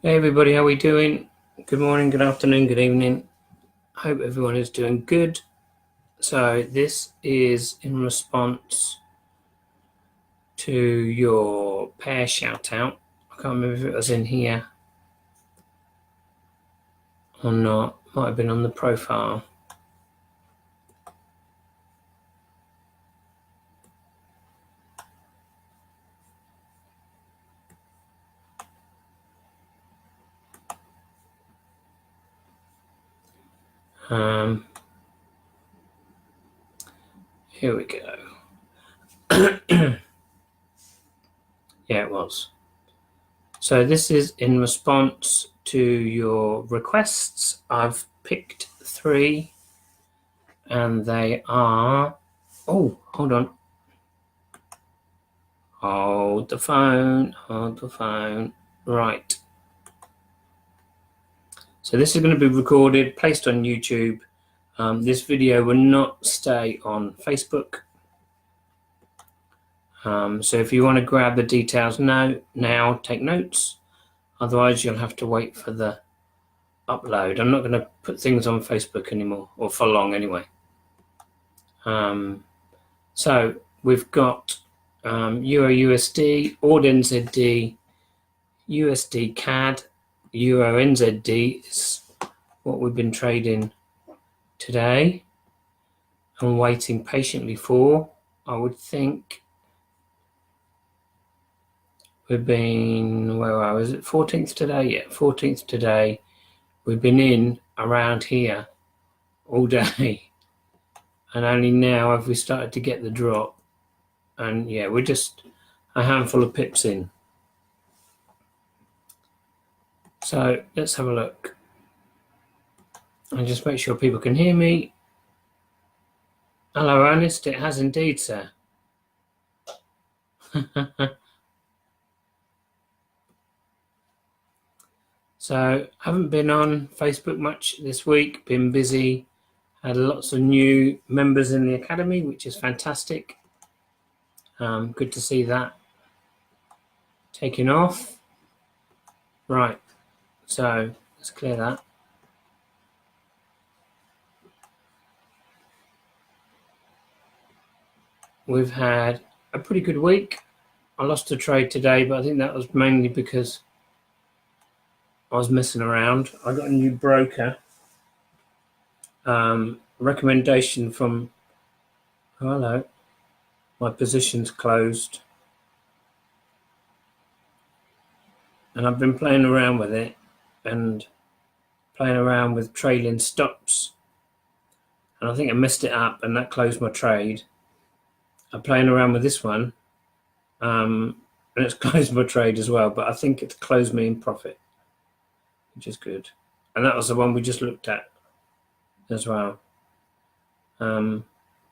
Hey everybody, how are we doing? Good morning, good afternoon, good evening. Hope everyone is doing good. So this is in response to your pair shout out. I can't remember if it was in here or not. Might have been on the profile. Here we go. Yeah, it was. So this is in response to your requests. I've picked 3 and they are... Oh, hold on. Hold the phone. Right. So this is going to be recorded, placed on YouTube. This video will not stay on Facebook. So if you want to grab the details now, take notes. Otherwise, you'll have to wait for the upload. I'm not going to put things on Facebook anymore, or for long anyway. So we've got Euro USD, AUD NZD, USD CAD, Euro NZD is what we've been trading today and waiting patiently for. I would think we've been, where I was it 14th today? Yeah, 14th today. We've been in around here all day, and only now have we started to get the drop. And yeah, we're just a handful of pips in. So let's have a look and just make sure people can hear me. Hello, Ernest. It has indeed, sir. So haven't been on Facebook much this week. Been busy. Had lots of new members in the academy, which is fantastic. Good to see that taking off. Right, so let's clear that. We've had a pretty good week. I lost a trade today, but I think that was mainly because I was messing around. I got a new broker. Recommendation from, oh, hello, my position's closed. And I've been playing around with it and playing around with trailing stops. And I think I messed it up and that closed my trade. I'm playing around with this one, and it's closed my trade as well, but I think it's closed me in profit, which is good. And that was the one we just looked at as well. But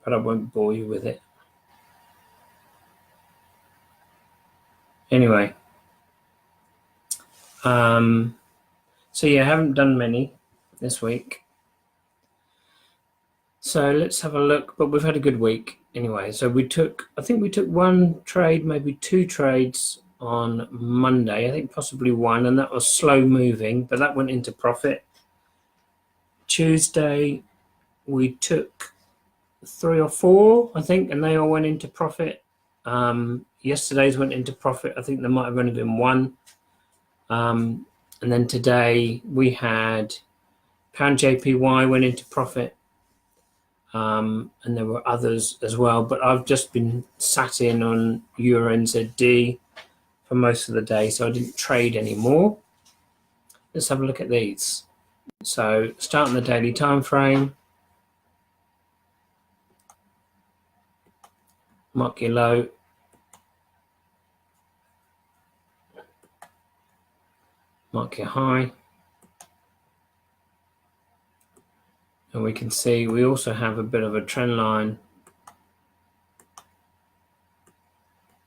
I won't bore you with it. Anyway, so yeah, I haven't done many this week. So let's have a look, but we've had a good week anyway. So I think we took 1 trade, maybe 2 trades on Monday, I think possibly 1, and that was slow moving, but that went into profit. Tuesday, we took 3 or 4, I think, and they all went into profit. Yesterday's went into profit. I think there might have only been 1. And then today we had pound JPY went into profit. And there were others as well, but I've just been sat in on Euro NZD for most of the day, so I didn't trade anymore. Let's have a look at these. So starting the daily time frame, mark your low, mark your high, and we can see we also have a bit of a trend line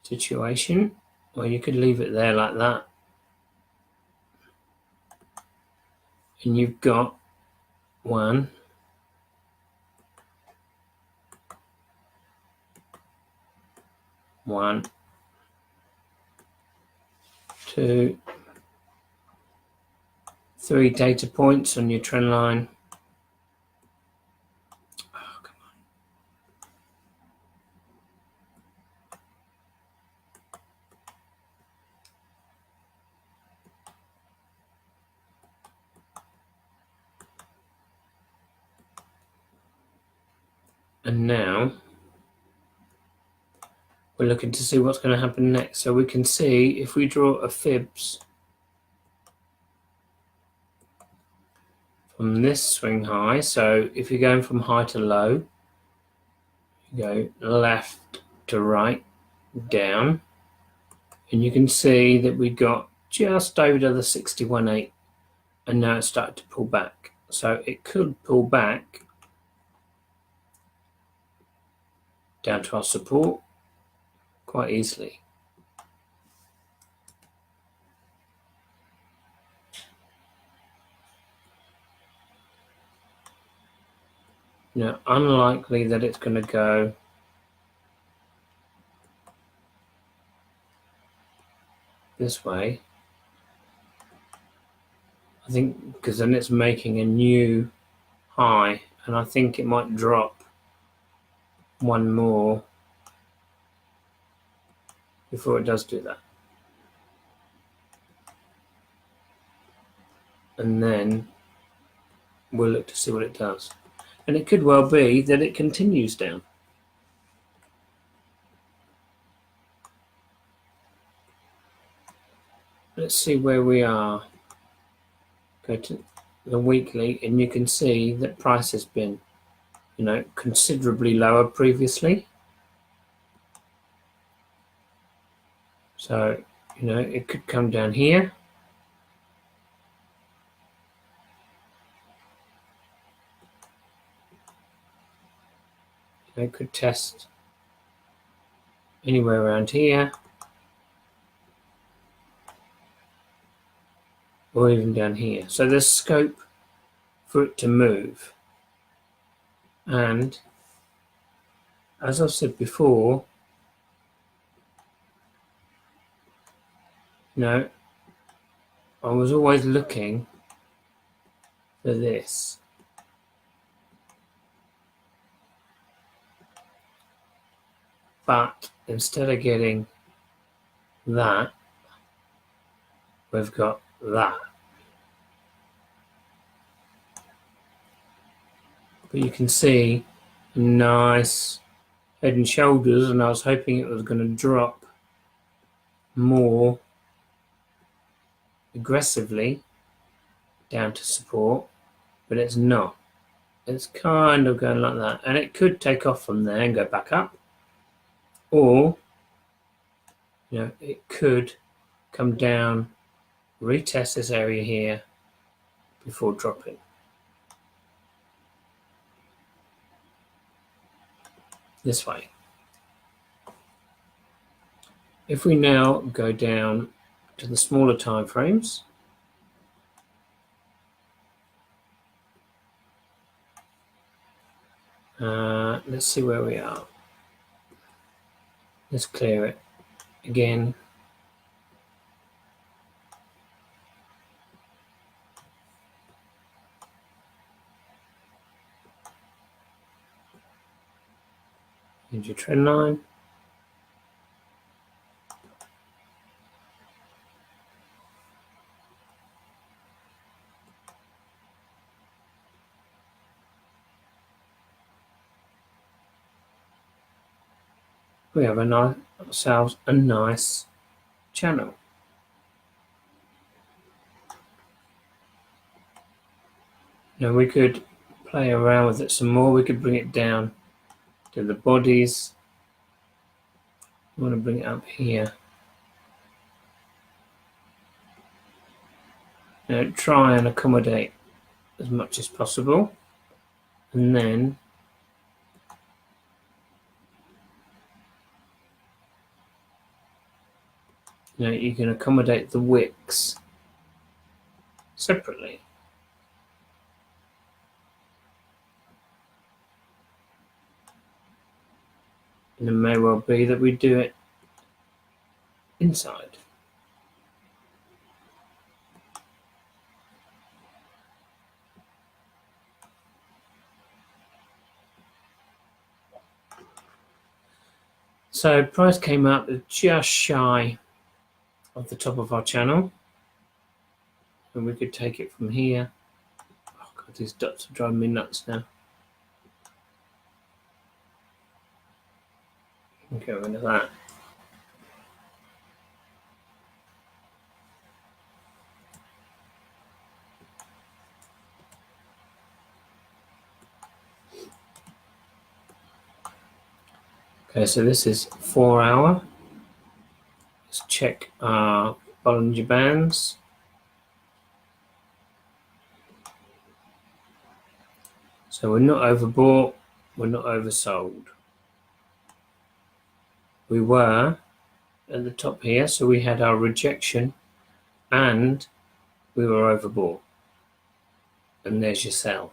situation, or you could leave it there like that, and you've got 1, 1, 2, 3 data points on your trend line. Oh, come on. And now we're looking to see what's going to happen next. So we can see if we draw a fibs from this swing high. So if you're going from high to low, you go left to right, down, and you can see that we got just over the 61.8, and now it's started to pull back. So it could pull back down to our support quite easily. Now, unlikely that it's going to go this way. I think because then it's making a new high, and I think it might drop one more before it does do that. And then we'll look to see what it does. And it could well be that it continues down. Let's see where we are. Go to the weekly, and you can see that price has been, considerably lower previously. So, it could come down here. It could test anywhere around here, or even down here. So there's scope for it to move. And as I've said before, I was always looking for this. But instead of getting that, we've got that. But you can see nice head and shoulders, and I was hoping it was going to drop more aggressively down to support, but it's not. It's kind of going like that, and it could take off from there and go back up, or it could come down, retest this area here before dropping. This way. If we now go down to the smaller time frames, let's see where we are. Let's clear it again. Here's your trend line. We have ourselves a nice channel. Now we could play around with it some more. We could bring it down to the bodies. We want to bring it up here. Try and accommodate as much as possible, and then you can accommodate the wicks separately. And it may well be that we do it inside. So price came up just shy of the top of our channel, and we could take it from here. Oh god, these dots are driving me nuts now. Get rid of that. Okay, so this is 4 hour. Let's check our Bollinger Bands. So we're not overbought, we're not oversold. We were at the top here, so we had our rejection and we were overbought. And there's your sell.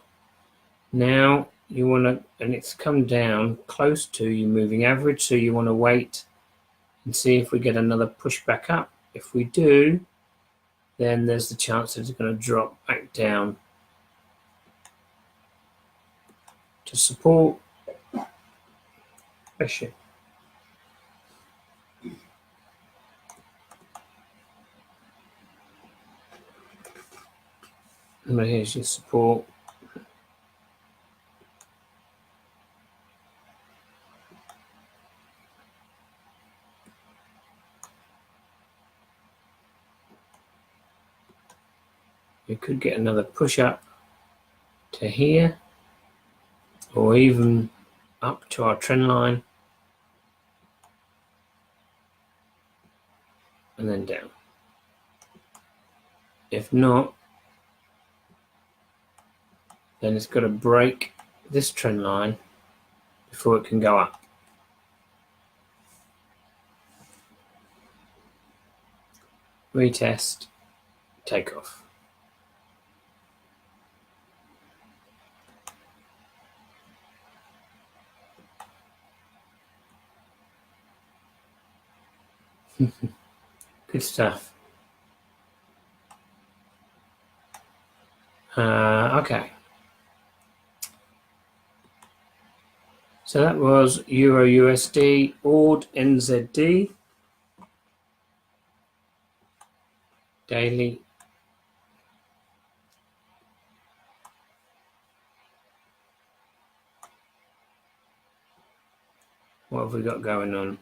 Now you want to, and it's come down close to your moving average, so you want to wait and see if we get another push back up. If we do, then there's the chance that it's going to drop back down to support. Pressure. And here's your support. You could get another push up to here, or even up to our trend line, and then down. If not, then it's got to break this trend line before it can go up. Retest, take off. Good stuff. Okay. So that was Euro USD, ORD NZD, daily. What have we got going on?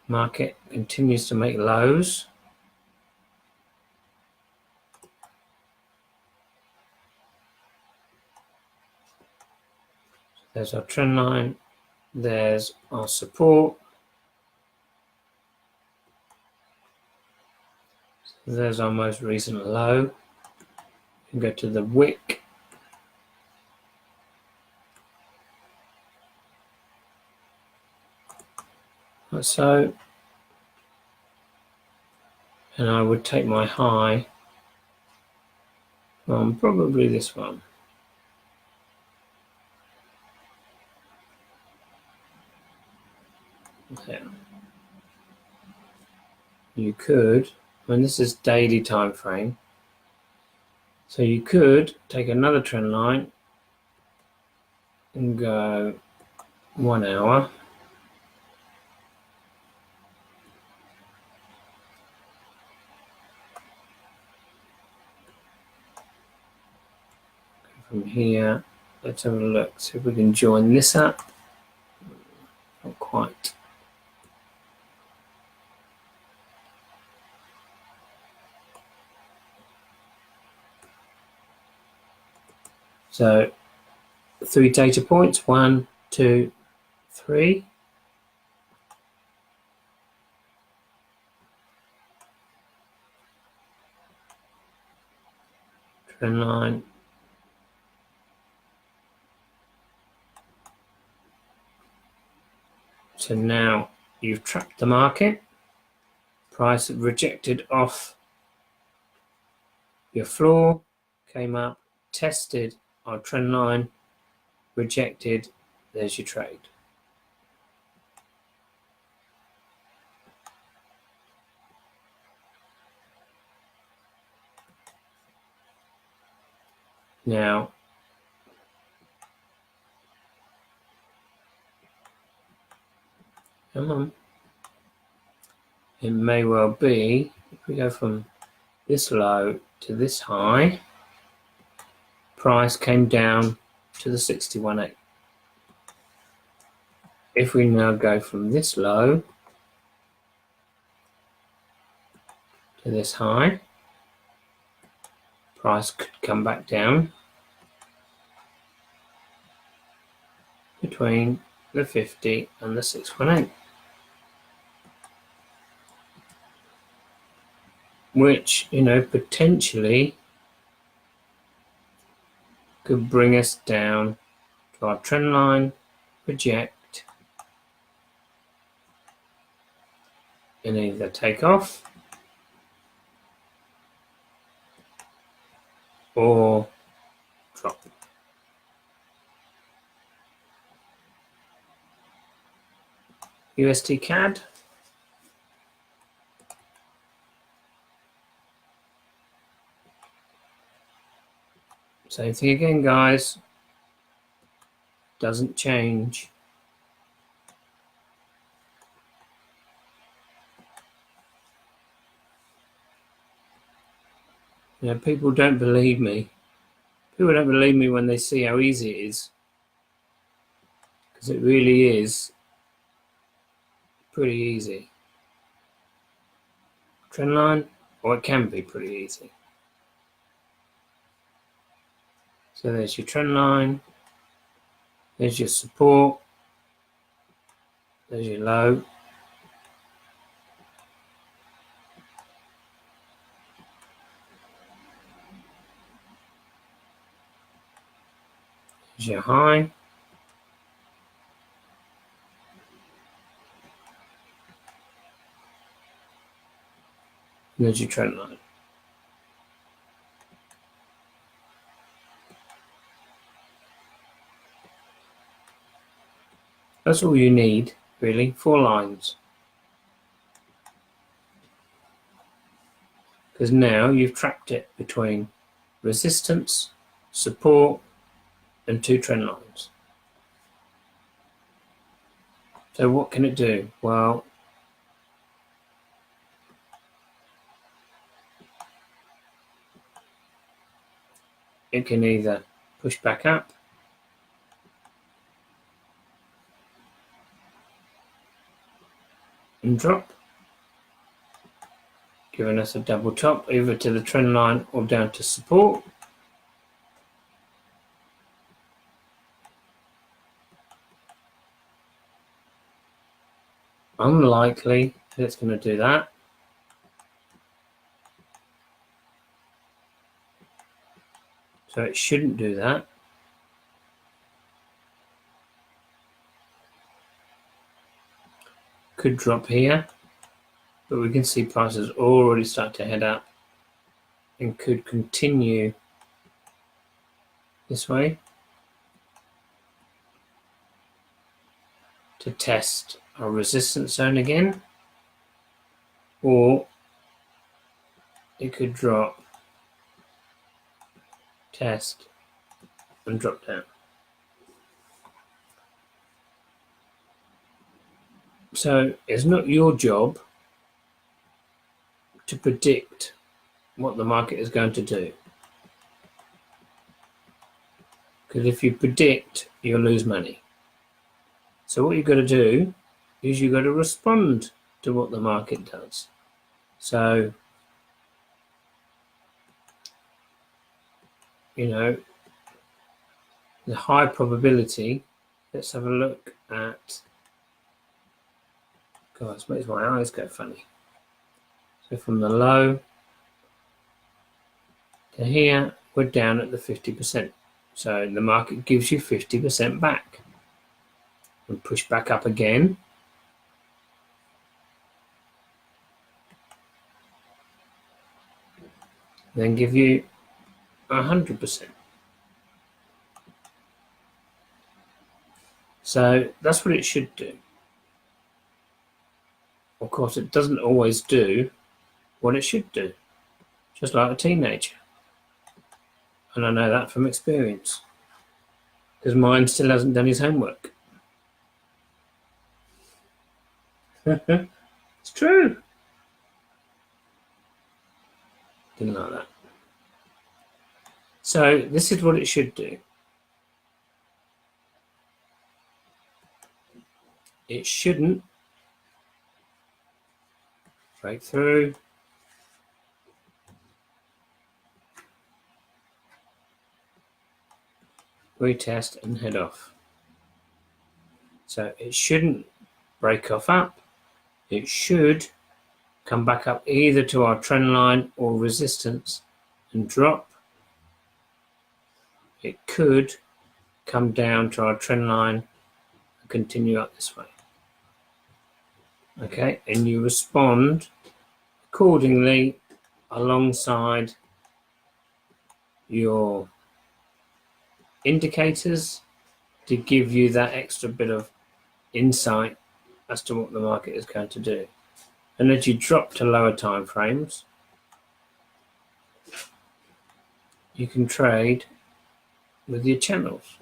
Market continues to make lows. There's our trend line. There's our support. There's our most recent low. You can go to the wick. Like so. And I would take my high from probably this one. There. You could, and this is daily time frame, so you could take another trend line and go 1 hour. From here, let's have a look, see if we can join this up. Not quite. So 3 data points, 1, 2, 3. Trend line. So now you've trapped the market. Price rejected off your floor, came up, tested our trend line, rejected, there's your trade. Now, Come on. It may well be, if we go from this low to this high, price came down to the 61.8. If we now go from this low to this high, price could come back down between the 50 and the 618, which, potentially could bring us down to our trend line, reject, and either take off or drop. USD CAD. Same thing again, guys. Doesn't change. People don't believe me. People don't believe me when they see how easy it is. Because it really is pretty easy. Trend line, or it can be pretty easy. So there's your trend line. There's your support. There's your low. There's your high. And there's your trend line. That's all you need, really, 4 lines. Because now you've trapped it between resistance, support, and 2 trend lines. So what can it do? Well, it can either push back up and drop, giving us a double top either to the trend line or down to support. Unlikely that it's going to do that. So it shouldn't do that. Could drop here, but we can see prices already start to head up and could continue this way to test our resistance zone again, or it could drop, test, and drop down. So it's not your job to predict what the market is going to do, because if you predict, you'll lose money. So what you've got to do is you've got to respond to what the market does. So, the high probability, let's have a look at, God, it makes my eyes go funny. So from the low to here, we're down at the 50%. So the market gives you 50% back. And push back up again. Then give you 100%. So that's what it should do. Of course, it doesn't always do what it should do, just like a teenager. And I know that from experience, because mine still hasn't done his homework. It's true. Didn't like that. So this is what it should do. It shouldn't break through. Retest and head off. So it shouldn't break off up. It should come back up either to our trend line or resistance and drop. It could come down to our trend line and continue up this way. Okay, and you respond accordingly alongside your indicators to give you that extra bit of insight as to what the market is going to do. And as you drop to lower time frames, you can trade with your channels.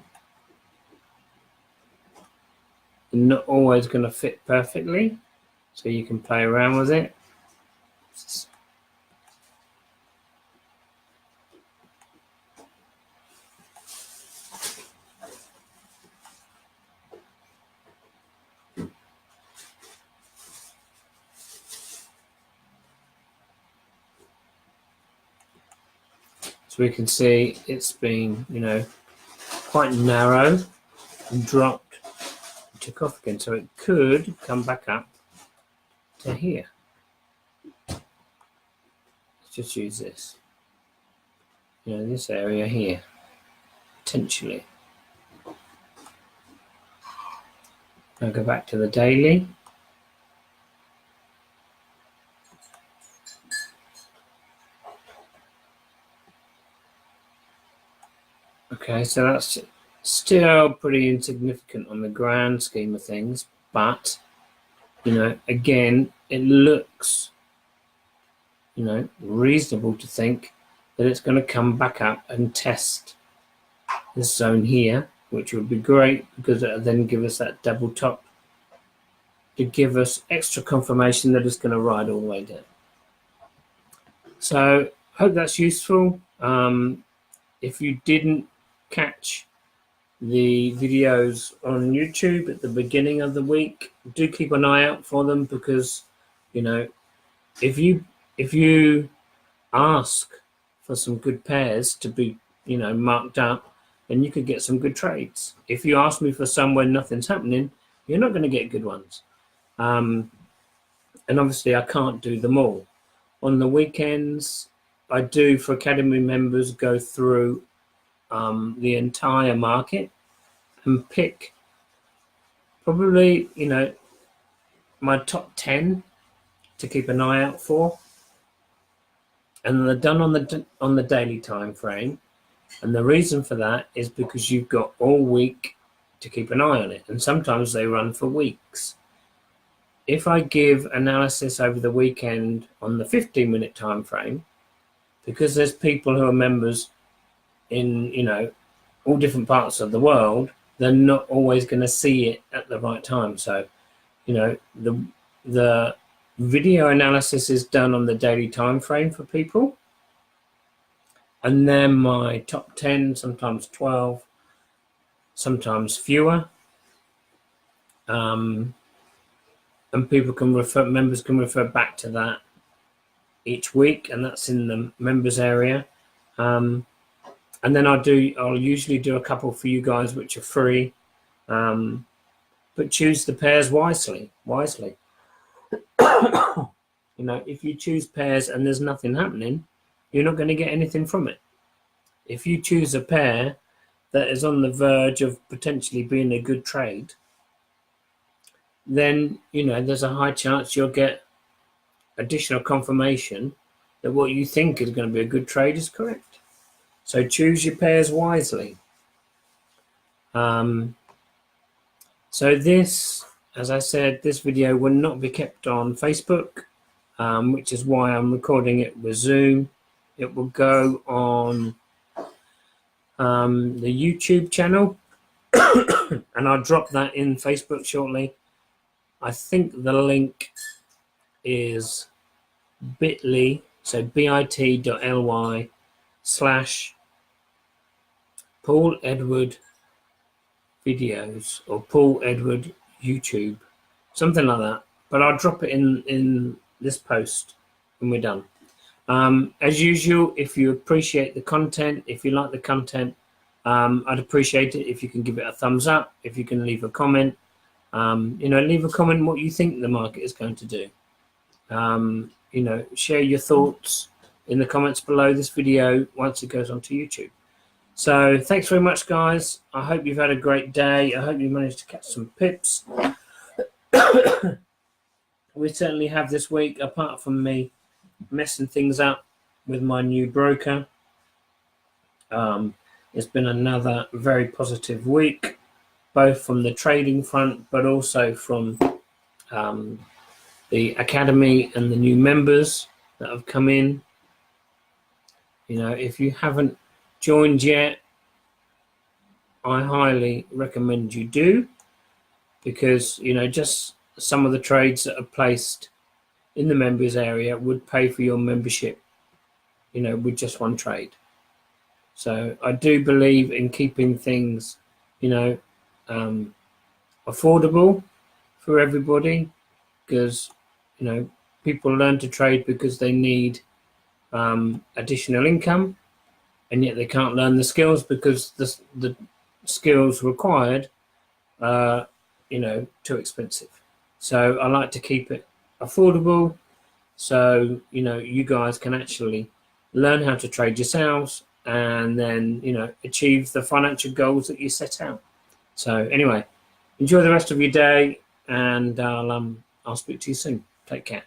They're not always going to fit perfectly, so you can play around with it. So we can see it's been, quite narrow and dropped, and took off again. So it could come back up to here. Let's just use this. This area here, potentially. I'll go back to the daily. Okay, so that's still pretty insignificant on the grand scheme of things, but again, it looks reasonable to think that it's going to come back up and test this zone here, which would be great because it'll then give us that double top to give us extra confirmation that it's going to ride all the way down. So hope that's useful. If you didn't catch the videos on YouTube at the beginning of the week, do keep an eye out for them, because if you ask for some good pairs to be marked up, then you could get some good trades. If you ask me for some where nothing's happening, you're not going to get good ones. And obviously I can't do them all. On the weekends, I do, for Academy members, go through the entire market and pick probably my top 10 to keep an eye out for, and they're done on the daily time frame. And the reason for that is because you've got all week to keep an eye on it, and sometimes they run for weeks. If I give analysis over the weekend on the 15-minute time frame, because there's people who are members in all different parts of the world, they're not always going to see it at the right time. So the video analysis is done on the daily time frame for people, and then my top 10, sometimes 12, sometimes fewer, and members can refer back to that each week, and that's in the members area. And then I'll usually do a couple for you guys which are free, but choose the pairs wisely. If you choose pairs and there's nothing happening, you're not going to get anything from it. If you choose a pair that is on the verge of potentially being a good trade, then there's a high chance you'll get additional confirmation that what you think is going to be a good trade is correct. So choose your pairs wisely. So this, as I said, this video will not be kept on Facebook, which is why I'm recording it with Zoom. It will go on the YouTube channel, and I'll drop that in Facebook shortly. I think the link is bit.ly, so bit.ly/Paul Edward videos, or Paul Edward YouTube, something like that. But I'll drop it in this post when we're done. As usual, if you appreciate the content, if you like the content, I'd appreciate it if you can give it a thumbs up, if you can leave a comment. Leave a comment what you think the market is going to do. Share your thoughts in the comments below this video once it goes onto YouTube. So thanks very much, guys. I hope you've had a great day. I hope you managed to catch some pips. We certainly have this week, apart from me messing things up with my new broker. It's been another very positive week, both from the trading front, but also from the academy and the new members that have come in. If you haven't joined yet, I highly recommend you do, because just some of the trades that are placed in the members area would pay for your membership, with just one trade. So I do believe in keeping things affordable for everybody, because people learn to trade because they need additional income, and yet they can't learn the skills because the skills required are too expensive. So I like to keep it affordable, so you guys can actually learn how to trade yourselves, and then achieve the financial goals that you set out. So anyway, enjoy the rest of your day, and I'll speak to you soon. Take care.